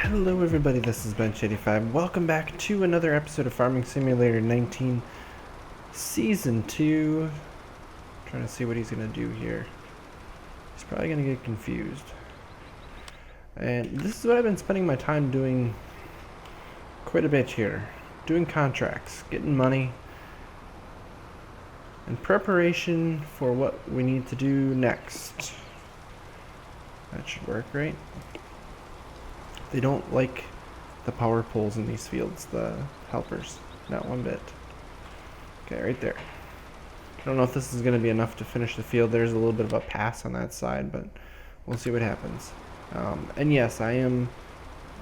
Hello everybody, this is Bench85. Welcome back to another episode of Farming Simulator 19 Season 2. Trying to see what he's going to do here. He's probably going to get confused. And this is what I've been spending my time doing quite a bit here. Doing contracts, getting money, in preparation for what we need to do next. That should work, right? They don't like the power poles in these fields, the helpers. Not one bit. Okay, right there. I don't know if this is going to be enough to finish the field. There's a little bit of a pass on that side, but we'll see what happens. And yes, I am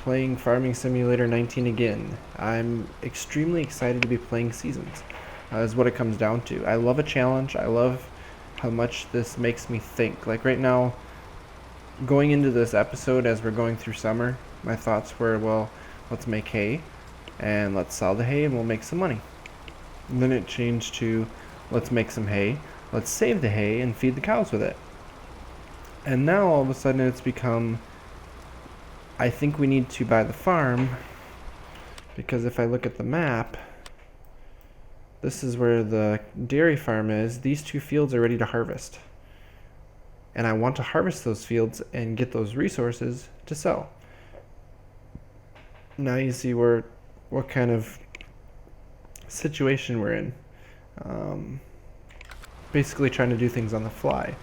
playing Farming Simulator 19 again. I'm extremely excited to be playing seasons, is what it comes down to. I love a challenge. I love how much this makes me think. Like right now, going into this episode as we're going through summer, my thoughts were, well, let's make hay and let's sell the hay and we'll make some money. And then it changed to, let's make some hay, let's save the hay and feed the cows with it. And now all of a sudden it's become, I think we need to buy the farm, because if I look at the map, this is where the dairy farm is. These two fields are ready to harvest. And I want to harvest those fields and get those resources to sell. Now you see what kind of situation we're in. Basically trying to do things on the fly.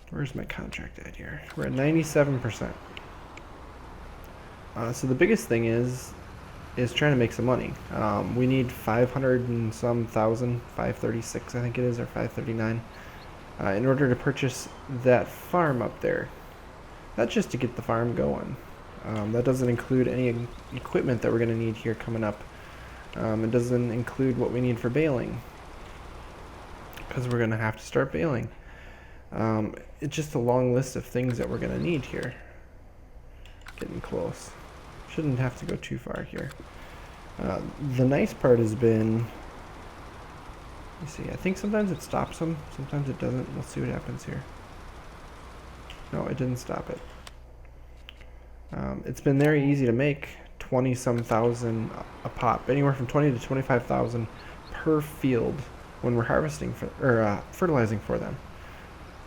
Where's my contract at here? We're at 97%. So the biggest thing is trying to make some money. We need 500 and some thousand, 536 I think it is, or 539. In order to purchase that farm up there. That's just to get the farm going. That doesn't include any equipment that we're going to need here coming up. It doesn't include what we need for baling, because we're going to have to start baling. It's just a long list of things that we're going to need here. Getting close. Shouldn't have to go too far here. The nice part has been, you see, I think sometimes it stops them, sometimes it doesn't. Let's see what happens here. No, it didn't stop it. It's been very easy to make 20-some thousand a pop, anywhere from 20 to 25,000 per field when we're harvesting for, or fertilizing for them,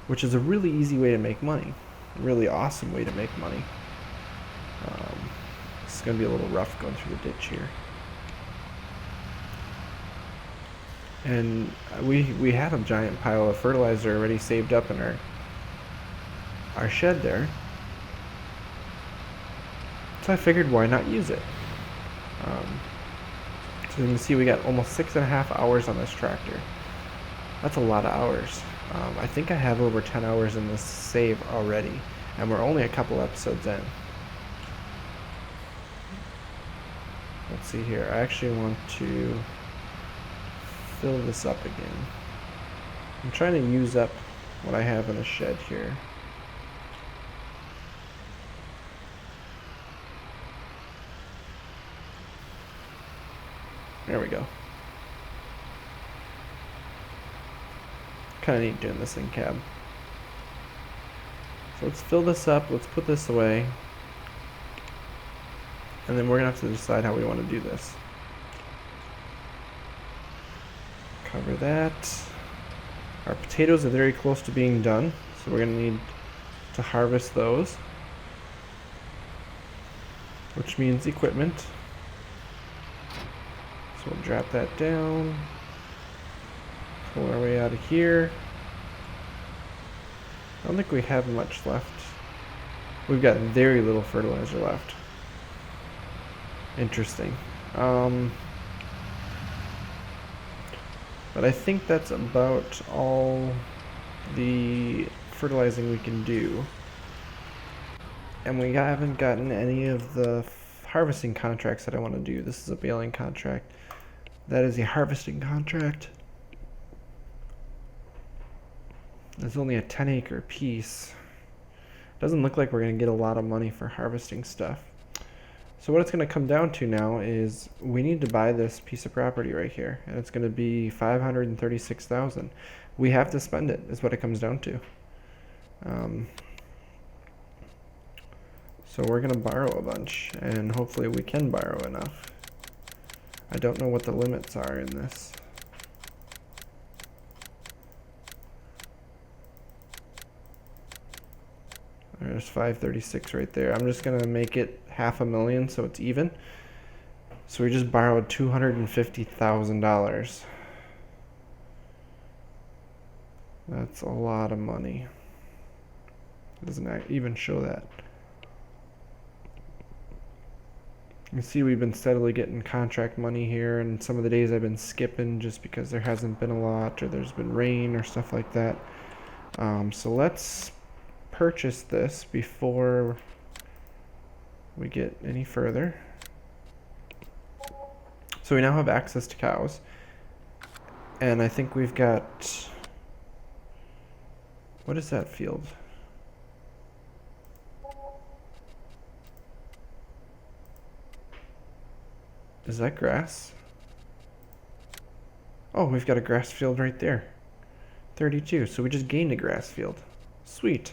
which is a really easy way to make money, a really awesome way to make money. It's going to be a little rough going through the ditch here. And we have a giant pile of fertilizer already saved up in our shed there. So I figured, why not use it? So you can see we got almost 6.5 hours on this tractor. That's a lot of hours. I think I have over 10 hours in this save already, and we're only a couple episodes in. Let's see here. I actually want to fill this up again. I'm trying to use up what I have in the shed here. There we go. Kind of neat doing this in cab. So let's fill this up, let's put this away, and then we're gonna have to decide how we want to do this. Cover that. Our potatoes are very close to being done, so we're gonna need to harvest those, which means equipment. So we'll drop that down, pull our way out of here. I don't think we have much left. We've got very little fertilizer left. Interesting. But I think that's about all the fertilizing we can do. And we haven't gotten any of the harvesting contracts that I want to do. This is a baling contract. That is a harvesting contract. It's only a 10-acre piece. Doesn't look like we're going to get a lot of money for harvesting stuff. So what it's going to come down to now is we need to buy this piece of property right here, and it's going to be 536,000. We have to spend it, is what it comes down to. So we're gonna borrow a bunch, and hopefully we can borrow enough. I don't know what the limits are in this. There's 536 right there. I'm just gonna make it $500,000 so it's even. So we just borrowed $250,000. That's a lot of money. It doesn't even show that. You can see we've been steadily getting contract money here, and some of the days I've been skipping just because there hasn't been a lot, or there's been rain or stuff like that. So let's purchase this before we get any further. So we now have access to cows, and I think we've got, what is that field? Is that grass? Oh, we've got a grass field right there. 32, so we just gained a grass field. Sweet.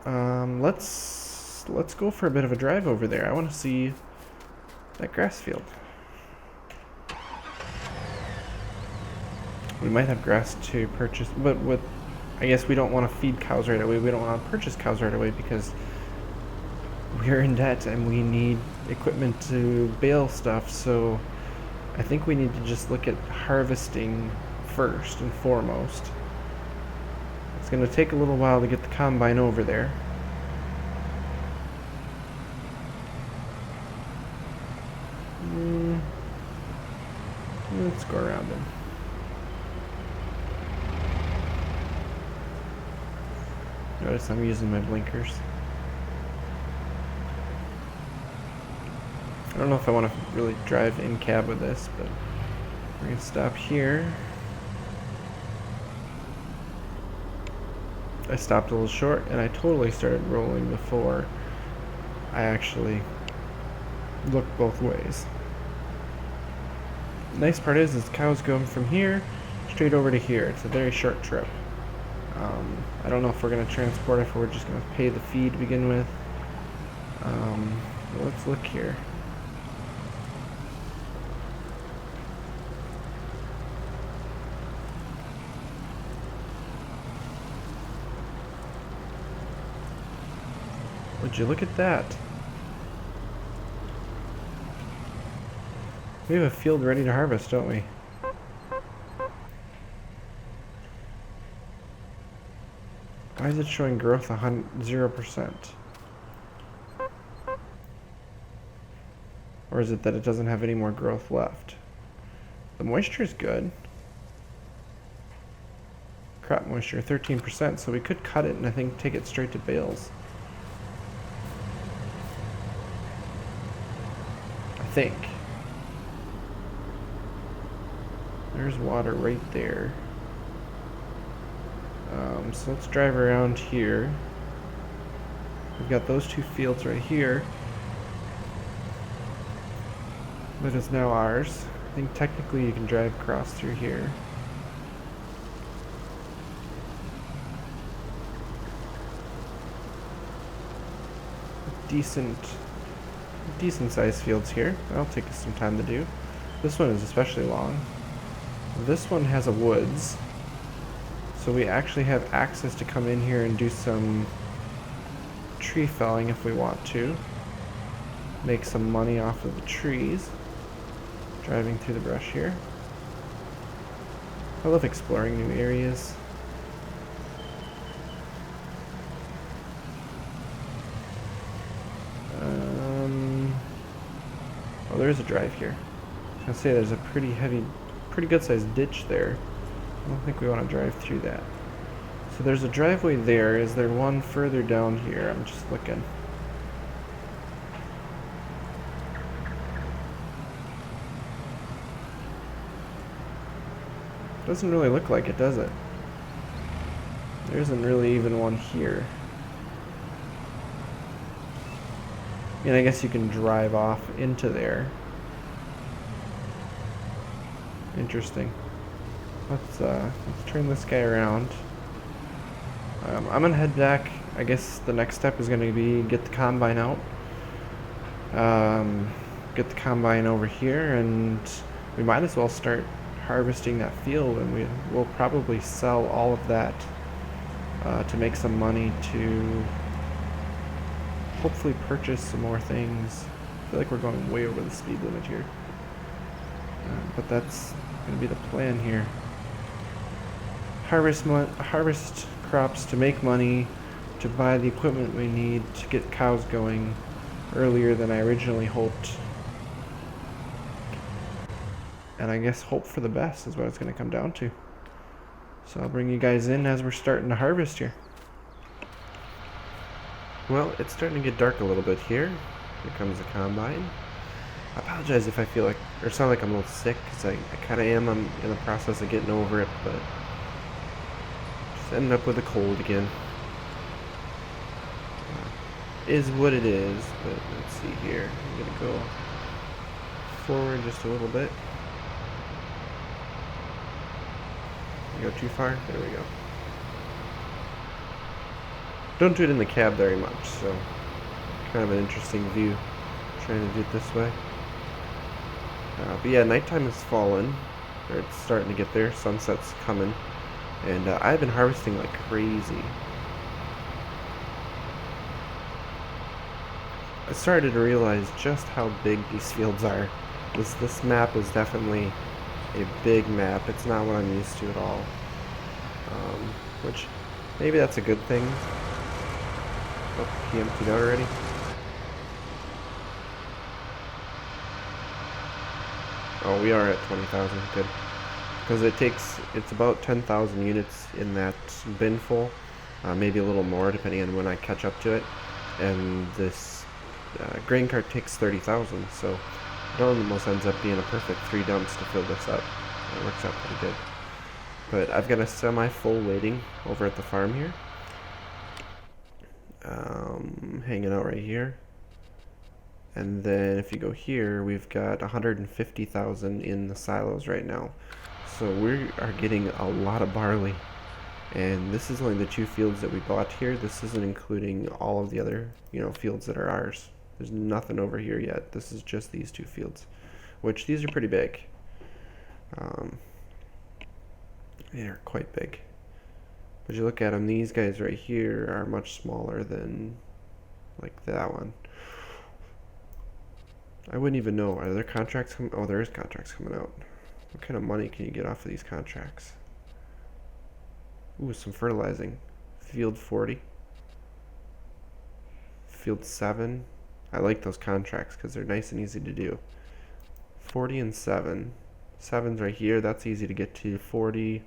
Let's go for a bit of a drive over there. I want to see that grass field. We might have grass to purchase, but I guess we don't want to feed cows right away. We don't want to purchase cows right away because we're in debt and we need equipment to bale stuff. So I think we need to just look at harvesting first and foremost. It's going to take a little while to get the combine over there. Let's go around him. Notice I'm using my blinkers. I don't know if I want to really drive in cab with this, but we're going to stop here. I stopped a little short, and I totally started rolling before I actually looked both ways. The nice part is cows go from here straight over to here. It's a very short trip. I don't know if we're going to transport it, if we're just going to pay the fee to begin with. Let's look here. Would you look at that? We have a field ready to harvest, don't we? Why is it showing growth 0%? Or is it that it doesn't have any more growth left? The moisture is good. Crop moisture 13%, so we could cut it and I think take it straight to bales. I think. There's water right there. So let's drive around here. We've got those two fields right here. That is now ours. I think technically you can drive across through here. Decent sized fields here. That'll take us some time to do. This one is especially long. This one has a woods. So we actually have access to come in here and do some tree felling if we want to. Make some money off of the trees. Driving through the brush here. I love exploring new areas. Oh, there is a drive here. I was gonna say there's a pretty good sized ditch there. I don't think we want to drive through that. So there's a driveway there. Is there one further down here? I'm just looking. Doesn't really look like it, does it? There isn't really even one here. I mean, I guess you can drive off into there. Interesting. Let's turn this guy around. I'm gonna head back. I guess the next step is gonna be get the combine out. Get the combine over here, and we might as well start harvesting that field, and we'll probably sell all of that to make some money to hopefully purchase some more things. I feel like we're going way over the speed limit here. But that's going to be the plan here. Harvest crops to make money, to buy the equipment we need to get cows going earlier than I originally hoped. And I guess hope for the best is what it's going to come down to. So I'll bring you guys in as we're starting to harvest here. Well, it's starting to get dark a little bit here. Here comes the combine. I apologize if I feel like, or sound like I'm a little sick, because I kind of am. I'm in the process of getting over it, but just ended up with a cold again. Is what it is, but let's see here. I'm going to go forward just a little bit. Go too far? There we go. Don't do it in the cab very much, so kind of an interesting view trying to do it this way. But yeah, nighttime has fallen, or it's starting to get there. Sunset's coming, and I've been harvesting like crazy. I started to realize just how big these fields are. This map is definitely a big map. It's not what I'm used to at all. Which maybe that's a good thing. Oh, he emptied out already. Oh, we are at 20,000. Good. Because it's about 10,000 units in that bin full. Maybe a little more depending on when I catch up to it. And this grain cart takes 30,000, so it almost ends up being a perfect 3 dumps to fill this up. It works out pretty good. But I've got a semi-full waiting over at the farm here. Hanging out right here. And then if you go here, we've got 150,000 in the silos right now. So we are getting a lot of barley. And this is only the 2 fields that we bought here. This isn't including all of the other, fields that are ours. There's nothing over here yet. This is just these 2 fields, which these are pretty big. They're quite big. But you look at them, these guys right here are much smaller than like that one. I wouldn't even know. Are there contracts coming? Oh, there is contracts coming out. What kind of money can you get off of these contracts? Ooh, some fertilizing. Field 40. Field 7. I like those contracts because they're nice and easy to do. 40 and 7. 7's right here. That's easy to get to. 40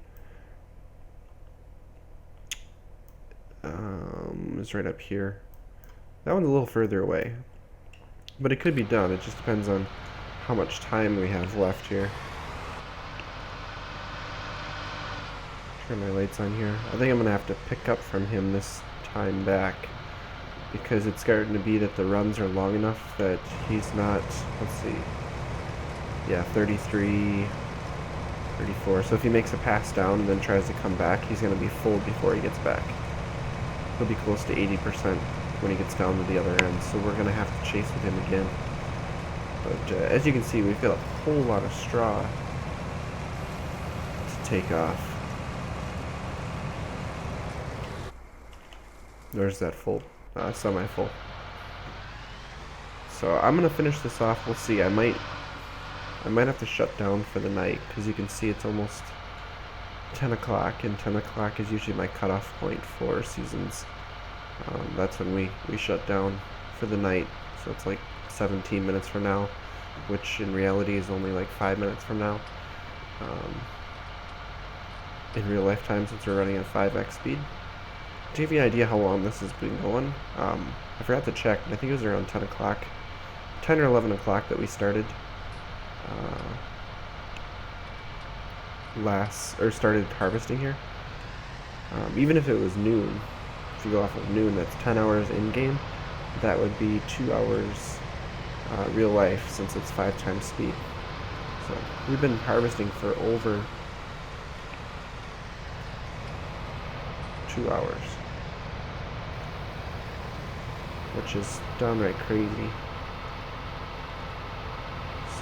is right up here. That one's a little further away. But it could be done. It just depends on how much time we have left here. Turn my lights on here. I think I'm going to have to pick up from him this time back, because it's starting to be that the runs are long enough that he's not, let's see, yeah, 33, 34. So if he makes a pass down and then tries to come back, he's going to be full before he gets back. He'll be close to 80% when he gets down to the other end, so we're going to have to chase with him again. But as you can see, we've got a whole lot of straw to take off. There's that full, semi-full. So I'm gonna finish this off. We'll see. I might have to shut down for the night, because you can see it's almost 10 o'clock, and 10 o'clock is usually my cutoff point for seasons. That's when we shut down for the night. So it's like 17 minutes from now, which in reality is only like 5 minutes from now. In real life time, since we're running at 5x speed. To give you an idea how long this has been going, I forgot to check, but I think it was around 10 o'clock, 10 or 11 o'clock that we started started harvesting here. Even if it was noon, if you go off of noon, that's 10 hours in-game. That would be 2 hours real life, since it's 5 times speed. So we've been harvesting for over 2 hours. which is downright crazy.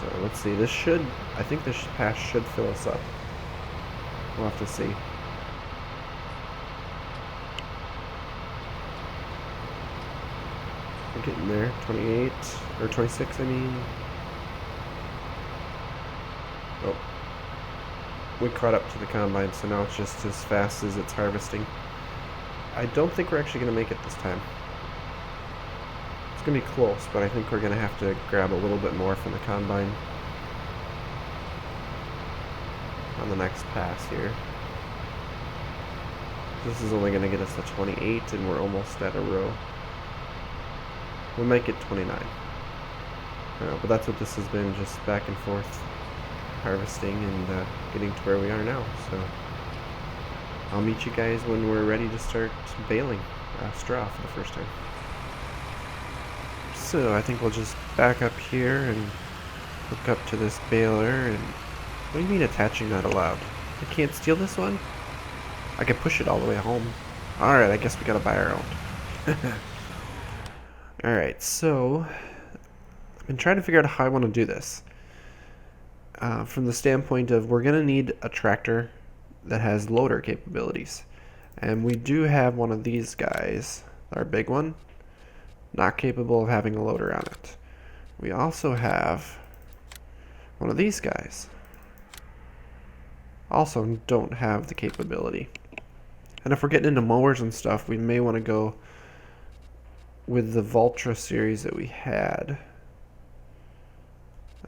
So let's see, I think this pass should fill us up. We'll have to see. We're getting there, 28, or 26 I mean. Oh. We caught up to the combine, so now it's just as fast as it's harvesting. I don't think we're actually going to make it this time. It's going to be close, but I think we're going to have to grab a little bit more from the combine on the next pass here. This is only going to get us to 28, and we're almost at a row. We might get 29. But that's what this has been, just back and forth harvesting and getting to where we are now. So I'll meet you guys when we're ready to start baling straw for the first time. So I think we'll just back up here and hook up to this baler. And what do you mean attaching not allowed? I can't steal this one? I can push it all the way home. Alright, I guess we gotta buy our own. Alright, so I've been trying to figure out how I want to do this. From the standpoint of we're going to need a tractor that has loader capabilities. And we do have one of these guys, our big one, not capable of having a loader on it. We also have one of these guys, also don't have the capability. And if we're getting into mowers and stuff, we may want to go with the Valtra series that we had.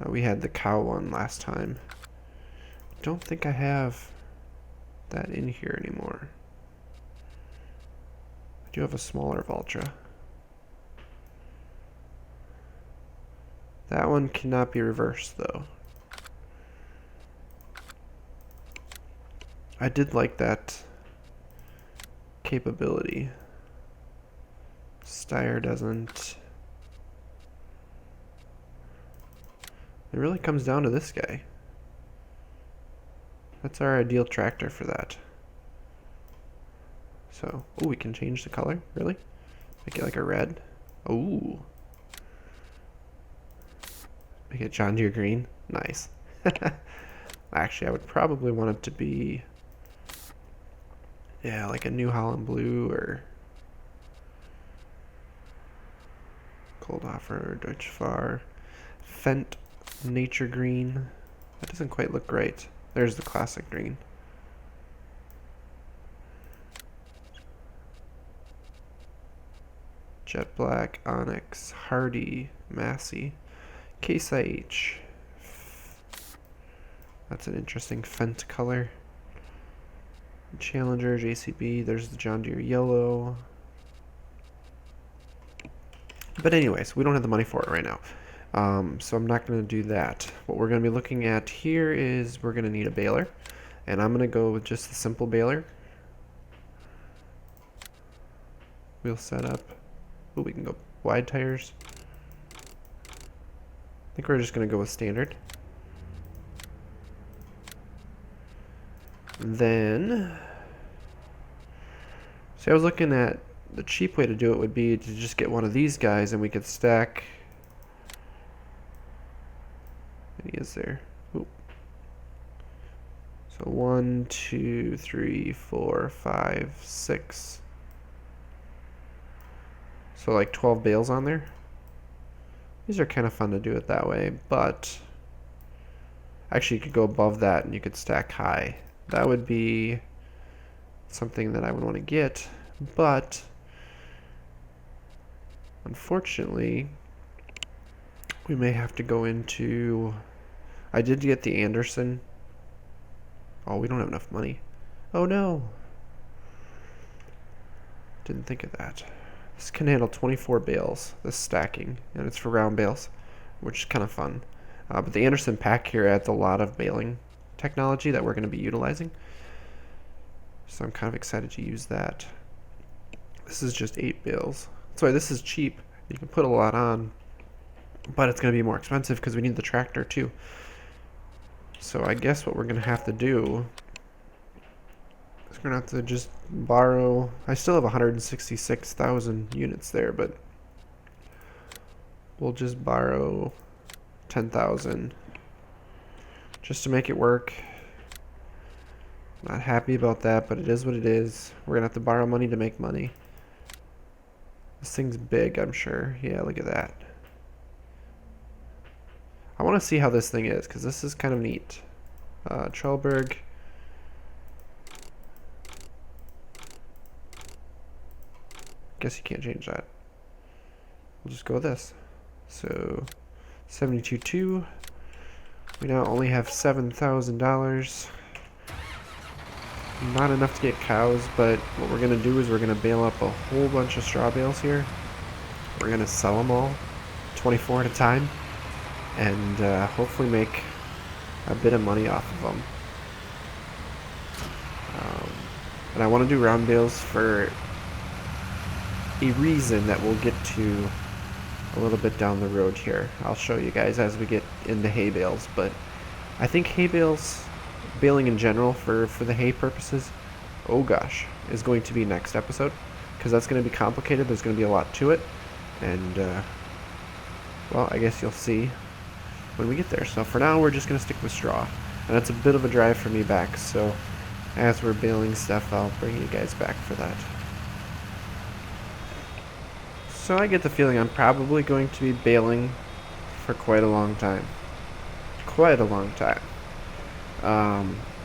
We had the cow one last time. Don't think I have that in here anymore. I do have a smaller Valtra. That one cannot be reversed though. I did like that capability. Steyr doesn't. It really comes down to this guy. That's our ideal tractor for that. So, oh, we can change the color, really? Make it like a red. Ooh. Make it John Deere green. Nice. Actually, I would probably want it to be, yeah, like a New Holland blue or Goldhofer, Deutsche Fahr, Fendt Nature green. That doesn't quite look right. There's the classic green. Jet Black, Onyx, Hardy, Massey, Case IH. That's an interesting Fendt color. Challenger, JCB, there's the John Deere yellow. But anyways, we don't have the money for it right now. So I'm not going to do that. What we're going to be looking at here is we're going to need a baler. And I'm going to go with just the simple baler. Wheel setup. Ooh, we can go wide tires. I think we're just going to go with standard. Then, see, I was looking at the cheap way to do it would be to just get one of these guys and we could stack. He is there. Ooh. So 1, 2, 3, 4, 5, 6. So like 12 bales on there. These are kind of fun to do it that way, but actually you could go above that and you could stack high. That would be something that I would want to get, but unfortunately we may have to go into, I did get the Anderson. Oh, we don't have enough money. Oh no. Didn't think of that. This can handle 24 bales, this stacking, and it's for round bales, which is kind of fun. But the Anderson pack here adds a lot of baling technology that we're going to be utilizing. So I'm kind of excited to use that. This is just 8 bales. Sorry, this is cheap. You can put a lot on, but it's going to be more expensive because we need the tractor too. So I guess what we're going to have to do is we're going to have to just borrow. I still have 166,000 units there, but we'll just borrow 10,000 just to make it work. Not happy about that, but it is what it is. We're gonna have to borrow money to make money. This thing's big, I'm sure. Yeah, look at that. I want to see how this thing is, because this is kind of neat. Trelleborg. Guess you can't change that. We'll just go with this. So 72.2. We now only have $7,000. Not enough to get cows, but what we're gonna do is we're gonna bale up a whole bunch of straw bales here. We're gonna sell them all, 24 at a time, and hopefully make a bit of money off of them. And I want to do round bales for a reason that we'll get to a little bit down the road here. I'll show you guys as we get into hay bales, but I think hay bales, baling in general for the hay purposes, oh gosh, is going to be next episode, because that's going to be complicated. There's going to be a lot to it, and well, I guess you'll see when we get there. So for now, we're just going to stick with straw, and it's a bit of a drive for me back, so as we're baling stuff, I'll bring you guys back for that. So I get the feeling I'm probably going to be baling for quite a long time. Quite a long time.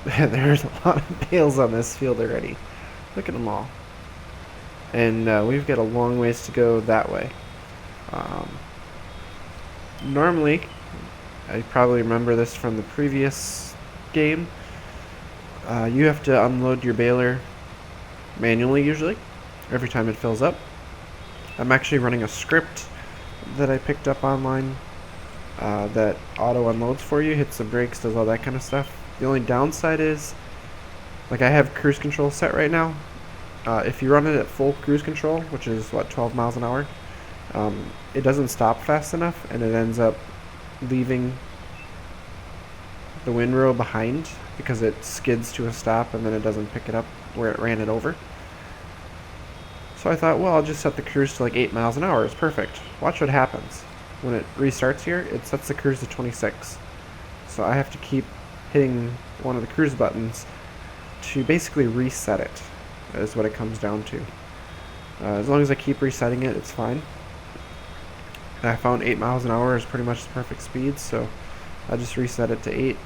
There's a lot of bales on this field already. Look at them all. And we've got a long ways to go that way. Normally, I probably remember this from the previous game, you have to unload your baler manually usually, every time it fills up. I'm actually running a script that I picked up online that auto unloads for you, hits the brakes, does all that kind of stuff. The only downside is, like, I have cruise control set right now. If you run it at full cruise control, which is what, 12 miles an hour, it doesn't stop fast enough, and it ends up leaving the windrow behind because it skids to a stop and then it doesn't pick it up where it ran it over. So I thought, well, I'll just set the cruise to like 8 miles an hour. It's perfect. Watch what happens. When it restarts here, it sets the cruise to 26. So I have to keep hitting one of the cruise buttons to basically reset it, is what it comes down to. As long as I keep resetting it, it's fine. I found 8 miles an hour is pretty much the perfect speed, so I just reset it to 8.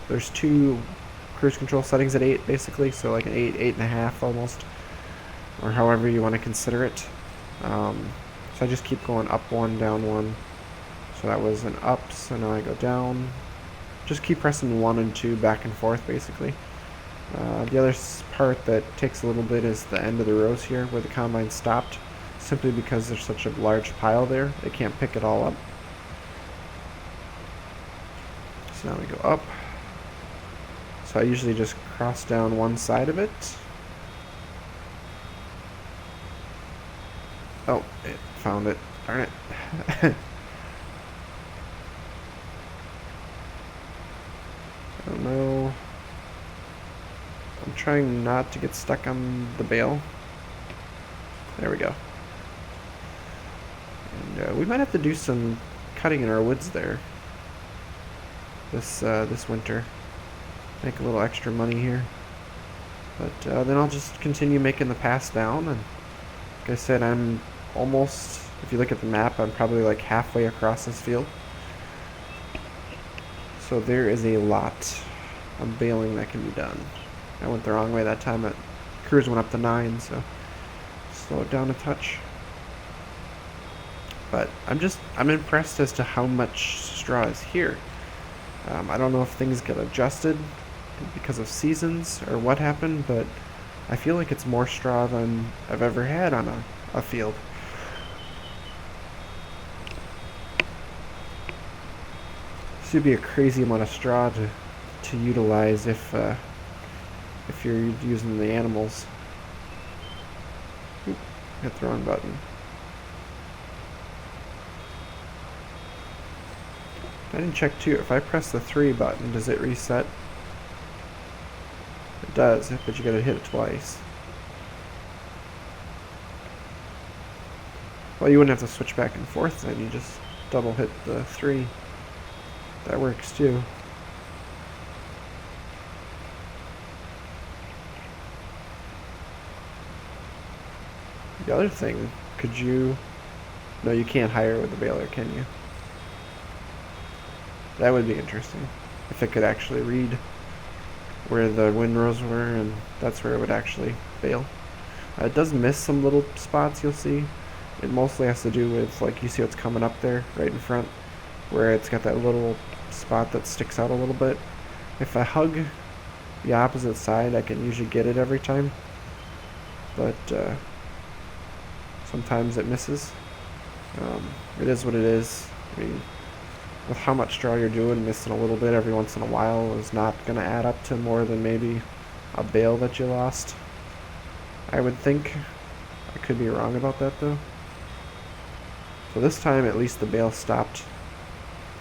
There's two cruise control settings at 8, basically, so like an 8, 8.5 almost, or however you want to consider it. So I just keep going up 1, down 1. So that was an up, so now I go down. Just keep pressing 1 and 2 back and forth, basically. The other part that takes a little bit is the end of the rows here, where the combine stopped, simply because there's such a large pile there, it can't pick it all up. So now we go up. So I usually just cross down one side of it. Oh, it found it. Darn it. I don't know. I'm trying not to get stuck on the bale. There we go. And we might have to do some cutting in our woods there this winter. Make a little extra money here. But then I'll just continue making the pass down, and like I said, I'm almost, if you look at the map, I'm probably like halfway across this field. So there is a lot of baling that can be done. I went the wrong way that time. That cruise went up to 9, so slow it down a touch. But I'm impressed as to how much straw is here. I don't know if things get adjusted because of seasons or what happened, but I feel like it's more straw than I've ever had on a field. This would be a crazy amount of straw to utilize if you're using the animals. Oop, hit the wrong button. I didn't check too. If I press the 3 button, does it reset? It does, but you gotta hit it twice. Well, you wouldn't have to switch back and forth then. You just double hit the 3. That works too. The other thing, could you... No, you can't hire with the baler, can you? That would be interesting. If it could actually read where the windrows were, and that's where it would actually bale. It does miss some little spots, you'll see. It mostly has to do with, like, you see what's coming up there, right in front, where it's got that little spot that sticks out a little bit. If I hug the opposite side, I can usually get it every time. But, sometimes it misses. It is what it is. I mean, with how much straw you're doing, missing a little bit every once in a while is not going to add up to more than maybe a bale that you lost. I would think. I could be wrong about that though. So this time at least the bale stopped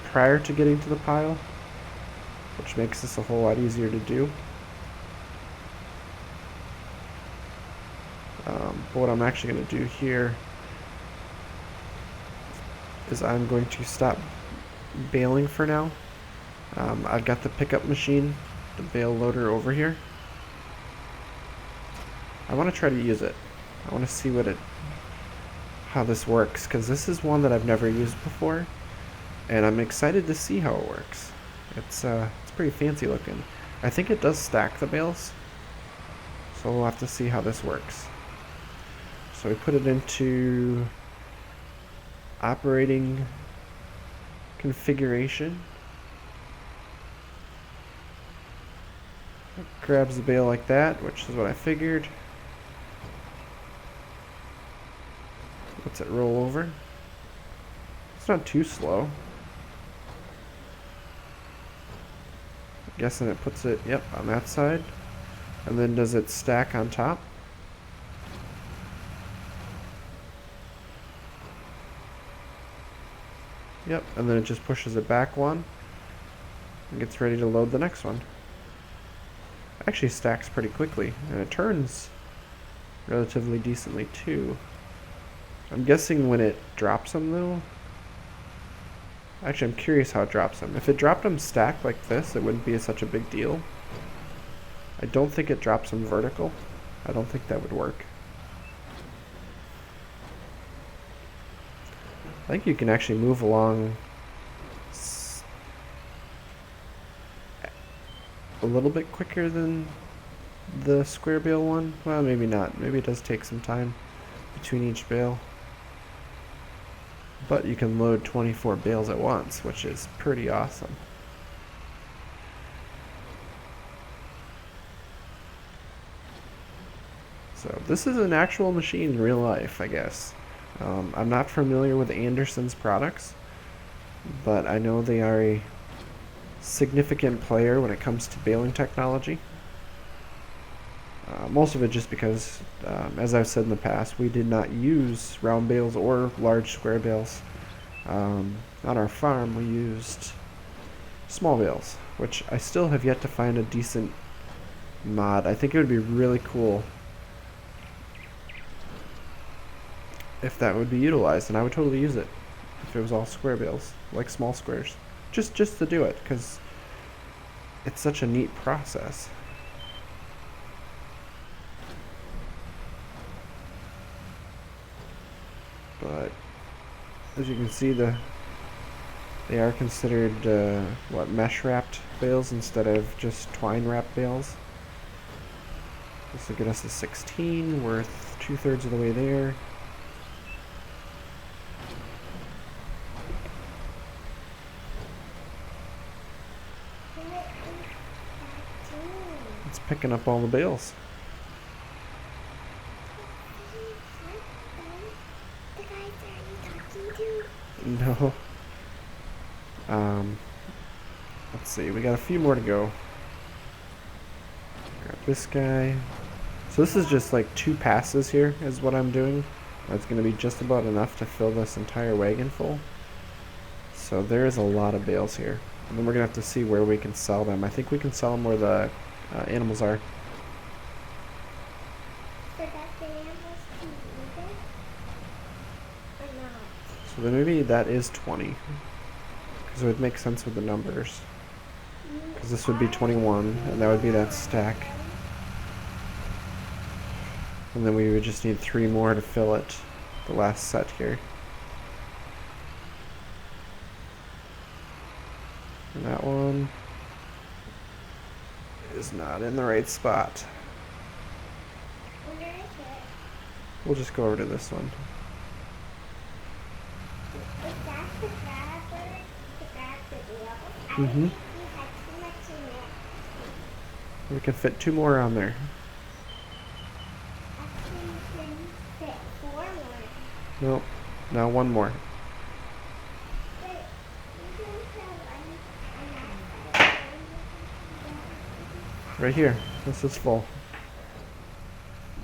prior to getting to the pile, which makes this a whole lot easier to do. But what I'm actually going to do here is I'm going to stop baling for now. I've got the pickup machine, the bale loader over here. I want to try to use it. I want to see how this works, because this is one that I've never used before, and I'm excited to see how it works. It's pretty fancy looking. I think it does stack the bales, so we'll have to see how this works. So we put it into operating configuration. It grabs the bale like that, which is what I figured. Lets it roll over. It's not too slow. I'm guessing it puts it, yep, on that side. And then does it stack on top? Yep, and then it just pushes it back one and gets ready to load the next one. Actually stacks pretty quickly, and it turns relatively decently too. I'm guessing when it drops them though. Actually, I'm curious how it drops them. If it dropped them stacked like this, it wouldn't be such a big deal. I don't think it drops them vertical. I don't think that would work. I think you can actually move along a little bit quicker than the square bale one. Well, maybe not. Maybe it does take some time between each bale. But you can load 24 bales at once, which is pretty awesome. So this is an actual machine in real life, I guess. I'm not familiar with Anderson's products, but I know they are a significant player when it comes to baling technology. Most of it just because, as I've said in the past, we did not use round bales or large square bales. On our farm we used small bales, which I still have yet to find a decent mod. I think it would be really cool if that would be utilized, and I would totally use it if it was all square bales, like small squares, just to do it, because it's such a neat process. But as you can see, they are considered mesh wrapped bales instead of just twine wrapped bales. This will get us a 16, worth 2/3 of the way there. It's picking up all the bales. No. Let's see, we got a few more to go. Grab this guy. So this is just like 2 passes here is what I'm doing. That's going to be just about enough to fill this entire wagon full. So there is a lot of bales here. And then we're going to have to see where we can sell them. I think we can sell them where the animals are. So So then maybe that is 20. Because it would make sense with the numbers. Because this would be 21, and that would be that stack. And then we would just need 3 more to fill it. The last set here. And that one is not in the right spot. We'll just go over to this one. Is that the grabber? The grab the wheel? I Mhm. think you had too much in it. We can fit 2 more on there. Actually, you can fit 4 more. Nope. Now 1 more. But you can put one. Right here. This is full.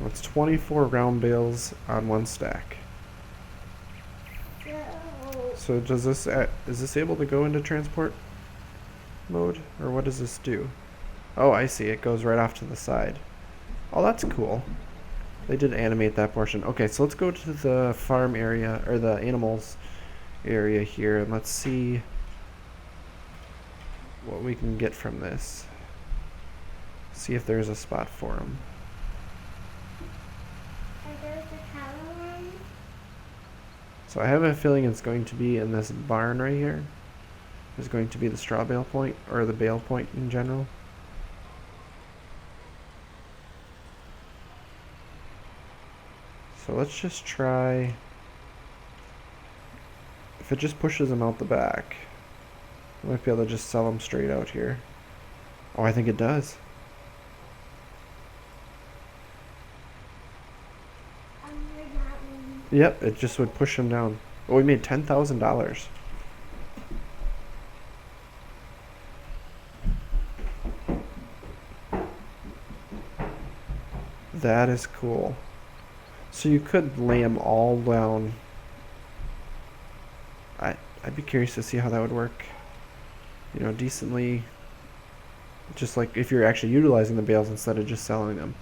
That's 24 round bales on 1 stack. So does this is this able to go into transport mode, or what does this do? Oh, I see. It goes right off to the side. Oh, that's cool. They did animate that portion. Okay, so let's go to the farm area, or the animals area here, and let's see what we can get from this. See if there's a spot for them. Are those the color ones? So I have a feeling it's going to be in this barn right here. Is going to be the straw bale point, or the bale point in general. So let's just try. If it just pushes them out the back, I might be able to just sell them straight out here. Oh, I think it does. We're not moving. Yep, it just would push them down. Oh, we made $10,000. That is cool. So you could lay them all down. I'd be curious to see how that would work. You know, decently. Just like if you're actually utilizing the bales instead of just selling them.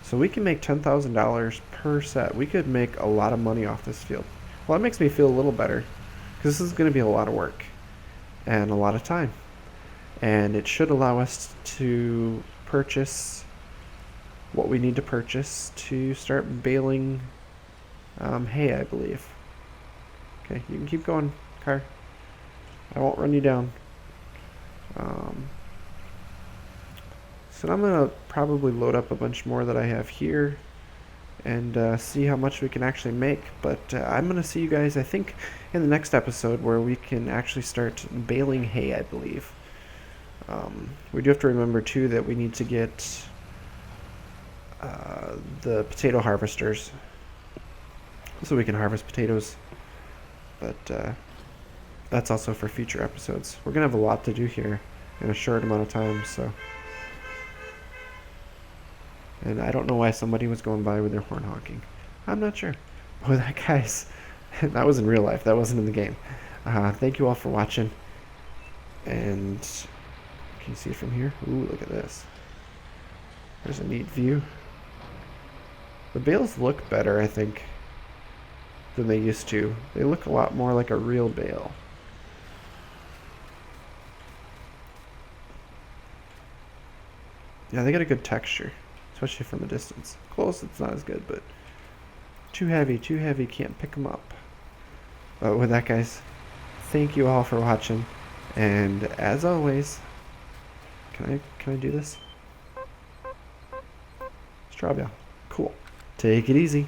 So we can make $10,000 per set. We could make a lot of money off this field. Well, that makes me feel a little better. Because this is going to be a lot of work. And a lot of time. And it should allow us to purchase what we need to purchase to start baling hay, I believe. Okay, you can keep going, car. I won't run you down. So I'm going to probably load up a bunch more that I have here and see how much we can actually make. But I'm going to see you guys, I think, in the next episode where we can actually start baling hay, I believe. We do have to remember, too, that we need to get the potato harvesters so we can harvest potatoes. But that's also for future episodes. We're going to have a lot to do here in a short amount of time, so... And I don't know why somebody was going by with their horn honking. I'm not sure. Oh, that guy's... that was in real life. That wasn't in the game. Thank you all for watching. And... Can you see it from here? Ooh, look at this. There's a neat view. The bales look better, I think, than they used to. They look a lot more like a real bale. Yeah, they got a good texture. Especially from a distance. Close, it's not as good, but too heavy, can't pick them up. But with that, guys, thank you all for watching, and as always, can I do this? Straw bale. Cool. Take it easy.